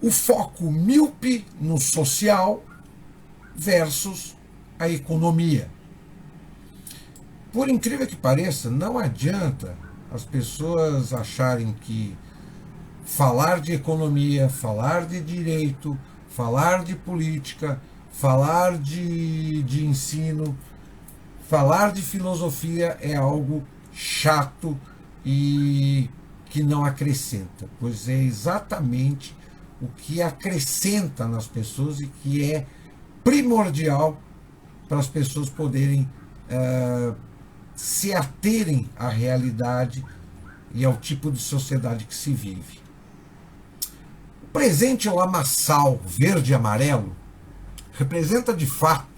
o foco míope no social versus a economia. Por incrível que pareça, não adianta as pessoas acharem que falar de economia, falar de direito, falar de política, falar de ensino, falar de filosofia é algo chato e que não acrescenta, pois é exatamente o que acrescenta nas pessoas e que é primordial para as pessoas poderem se aterem à realidade e ao tipo de sociedade que se vive. O presente lamaçal verde e amarelo representa de fato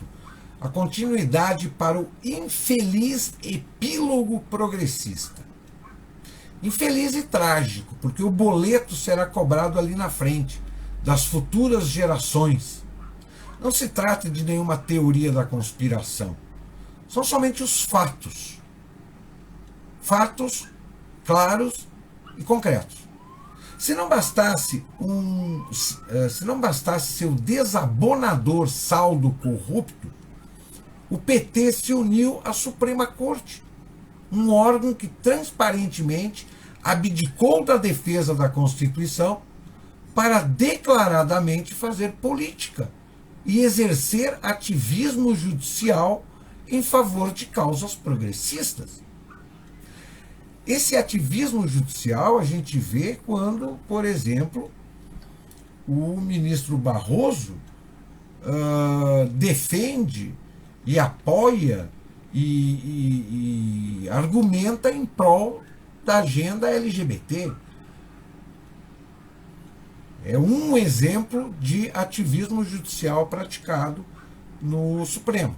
a continuidade para o infeliz epílogo progressista. Infeliz e trágico, porque o boleto será cobrado ali na frente, das futuras gerações. Não se trata de nenhuma teoria da conspiração. São somente os fatos. Fatos claros e concretos. Se não bastasse seu desabonador saldo corrupto, o PT se uniu à Suprema Corte, um órgão que transparentemente abdicou da defesa da Constituição para declaradamente fazer política e exercer ativismo judicial em favor de causas progressistas. Esse ativismo judicial a gente vê quando, por exemplo, o ministro Barroso defende e apoia e argumenta em prol da agenda LGBT. É um exemplo de ativismo judicial praticado no Supremo.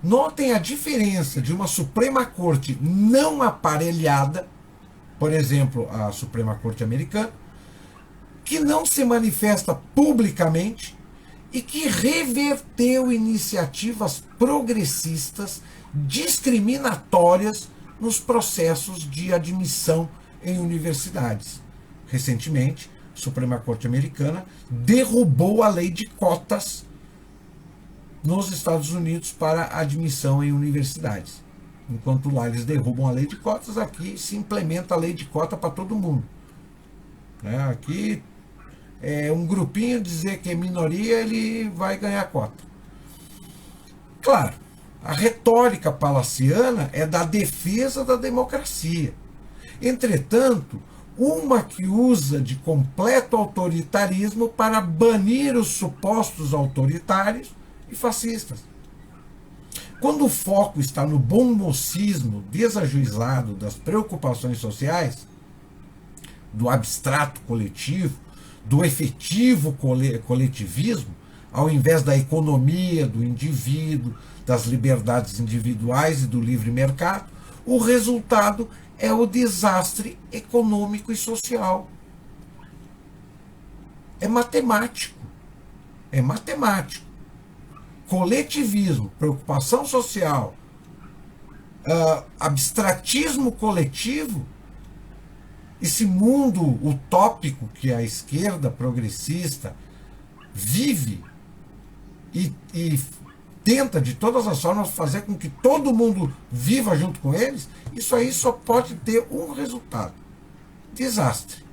Notem a diferença de uma Suprema Corte não aparelhada, por exemplo, a Suprema Corte americana, que não se manifesta publicamente e que reverteu iniciativas progressistas discriminatórias nos processos de admissão em universidades. Recentemente, a Suprema Corte americana derrubou a lei de cotas nos Estados Unidos para admissão em universidades. Enquanto lá eles derrubam a lei de cotas, aqui se implementa a lei de cota para todo mundo. Aqui um grupinho dizer que é minoria, ele vai ganhar cota. Claro, a retórica palaciana é da defesa da democracia. Entretanto, uma que usa de completo autoritarismo para banir os supostos autoritários e fascistas. Quando o foco está no bom mocismo desajuizado das preocupações sociais, do abstrato coletivo, do efetivo coletivismo, ao invés da economia, do indivíduo, das liberdades individuais e do livre mercado, o resultado é o desastre econômico e social. É matemático. É matemático. Coletivismo, preocupação social, abstratismo coletivo, esse mundo utópico que a esquerda progressista vive e tenta de todas as formas fazer com que todo mundo viva junto com eles, isso aí só pode ter um resultado: desastre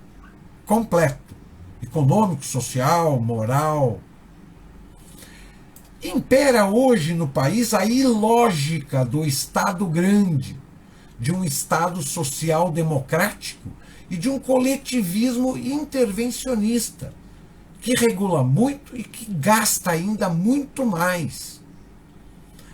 completo, econômico, social, moral. Impera hoje no país a ilógica do Estado grande, de um Estado social democrático e de um coletivismo intervencionista, que regula muito e que gasta ainda muito mais.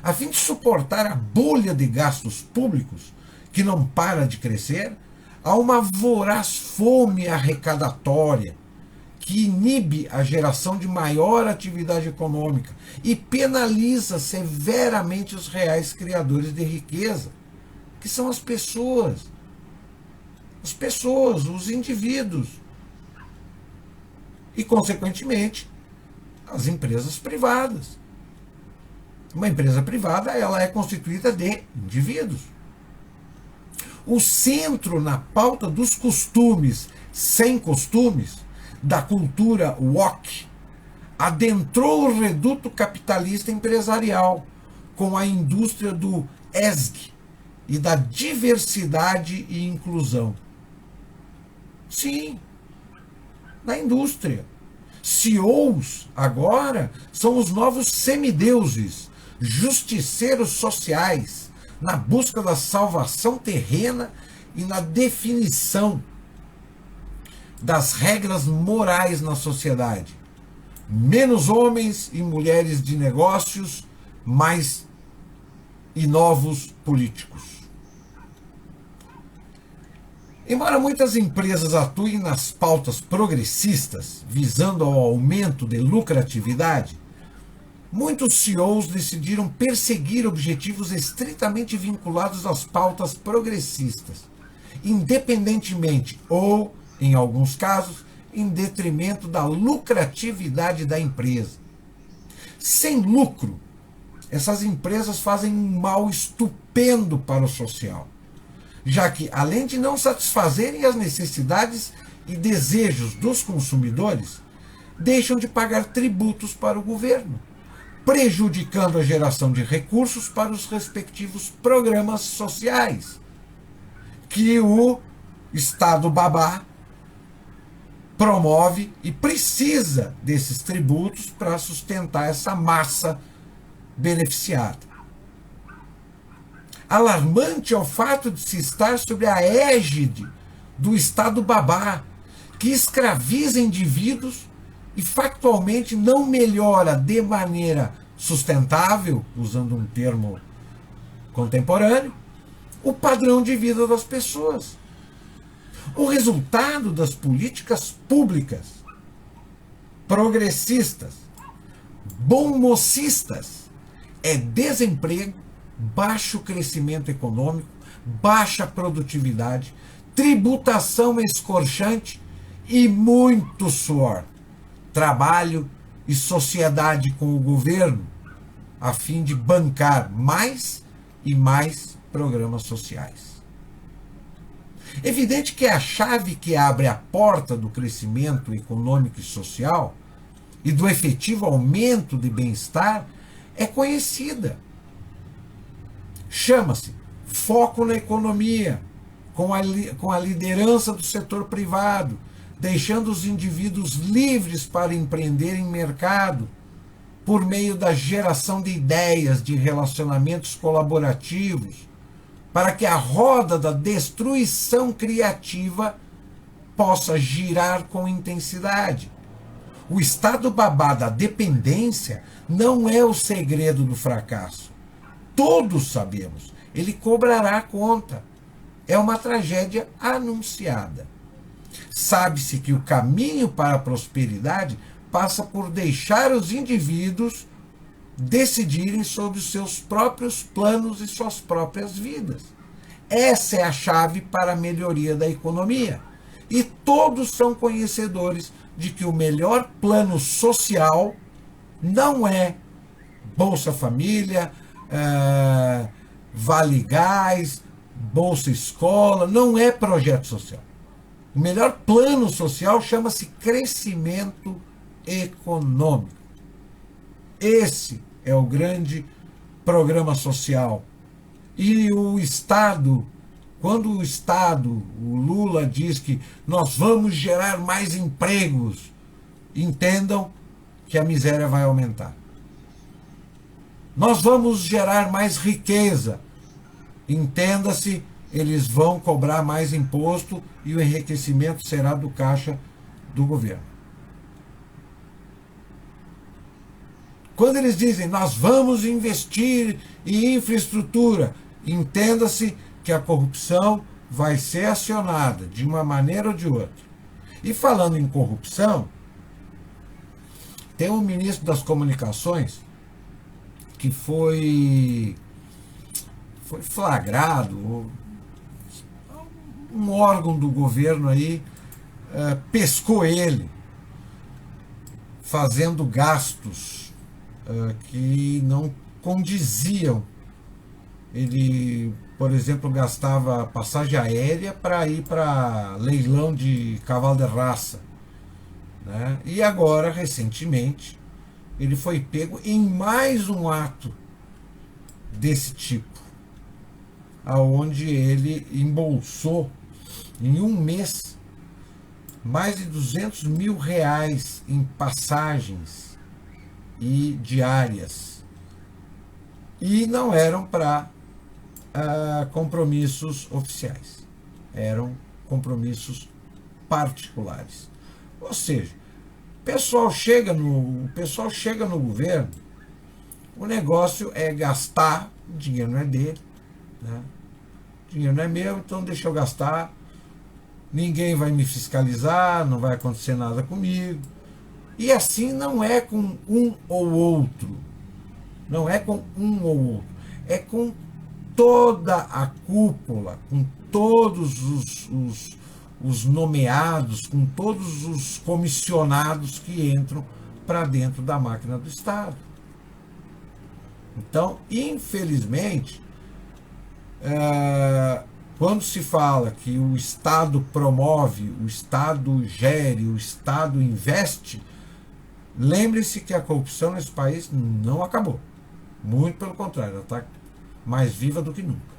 A fim de suportar a bolha de gastos públicos, que não para de crescer, há uma voraz fome arrecadatória, que inibe a geração de maior atividade econômica e penaliza severamente os reais criadores de riqueza, que são as pessoas. As pessoas, os indivíduos. E, consequentemente, as empresas privadas. Uma empresa privada, ela é constituída de indivíduos. O centro na pauta dos costumes sem costumes da cultura woke adentrou o reduto capitalista empresarial com a indústria do ESG e da diversidade e inclusão. Sim, na indústria. CEOs agora são os novos semideuses, justiceiros sociais, na busca da salvação terrena e na definição das regras morais na sociedade. Menos homens e mulheres de negócios, mais e novos políticos. Embora muitas empresas atuem nas pautas progressistas, visando ao aumento de lucratividade, muitos CEOs decidiram perseguir objetivos estritamente vinculados às pautas progressistas, independentemente ou, em alguns casos, em detrimento da lucratividade da empresa. Sem lucro, essas empresas fazem um mal estupendo para o social, já que, além de não satisfazerem as necessidades e desejos dos consumidores, deixam de pagar tributos para o governo, prejudicando a geração de recursos para os respectivos programas sociais, que o Estado babá promove e precisa desses tributos para sustentar essa massa beneficiada. Alarmante é o fato de se estar sob a égide do Estado babá, que escraviza indivíduos e factualmente não melhora de maneira sustentável, usando um termo contemporâneo, o padrão de vida das pessoas. O resultado das políticas públicas progressistas, bom-mocistas, é desemprego, baixo crescimento econômico, baixa produtividade, tributação escorchante e muito suor, trabalho e sociedade com o governo, a fim de bancar mais e mais programas sociais. Evidente que a chave que abre a porta do crescimento econômico e social e do efetivo aumento de bem-estar é conhecida. Chama-se foco na economia, com a liderança do setor privado, deixando os indivíduos livres para empreender em mercado, por meio da geração de ideias, de relacionamentos colaborativos, para que a roda da destruição criativa possa girar com intensidade. O estado babá da dependência não é o segredo do fracasso. Todos sabemos, ele cobrará conta. É uma tragédia anunciada. Sabe-se que o caminho para a prosperidade passa por deixar os indivíduos decidirem sobre os seus próprios planos e suas próprias vidas. Essa é a chave para a melhoria da economia. E todos são conhecedores de que o melhor plano social não é Bolsa Família, Vale Gás, Bolsa Escola, não é projeto social. O melhor plano social chama-se crescimento econômico. Esse é o grande programa social. E o Estado, quando o Estado, o Lula diz que nós vamos gerar mais empregos, entendam que a miséria vai aumentar. Nós vamos gerar mais riqueza, entenda-se, eles vão cobrar mais imposto e o enriquecimento será do caixa do governo. Quando eles dizem, nós vamos investir em infraestrutura, entenda-se que a corrupção vai ser acionada de uma maneira ou de outra. E falando em corrupção, tem um ministro das Comunicações que foi flagrado, um órgão do governo aí pescou ele fazendo gastos que não condiziam. Ele, por exemplo, gastava passagem aérea para ir para leilão de cavalo de raça. né? E agora, recentemente, ele foi pego em mais um ato desse tipo, aonde ele embolsou em um mês mais de R$ 200 mil em passagens e diárias, e não eram para compromissos oficiais, eram compromissos particulares. Ou seja, o pessoal chega no governo, o negócio é gastar, o dinheiro não é dele, né? O dinheiro não é meu, então deixa eu gastar, ninguém vai me fiscalizar, não vai acontecer nada comigo. E assim não é com um ou outro, não é com um ou outro, é com toda a cúpula, com todos os nomeados, com todos os comissionados que entram para dentro da máquina do Estado. Então, infelizmente, quando se fala que o Estado promove, o Estado gere, o Estado investe, lembre-se que a corrupção nesse país não acabou. Muito pelo contrário, ela está mais viva do que nunca.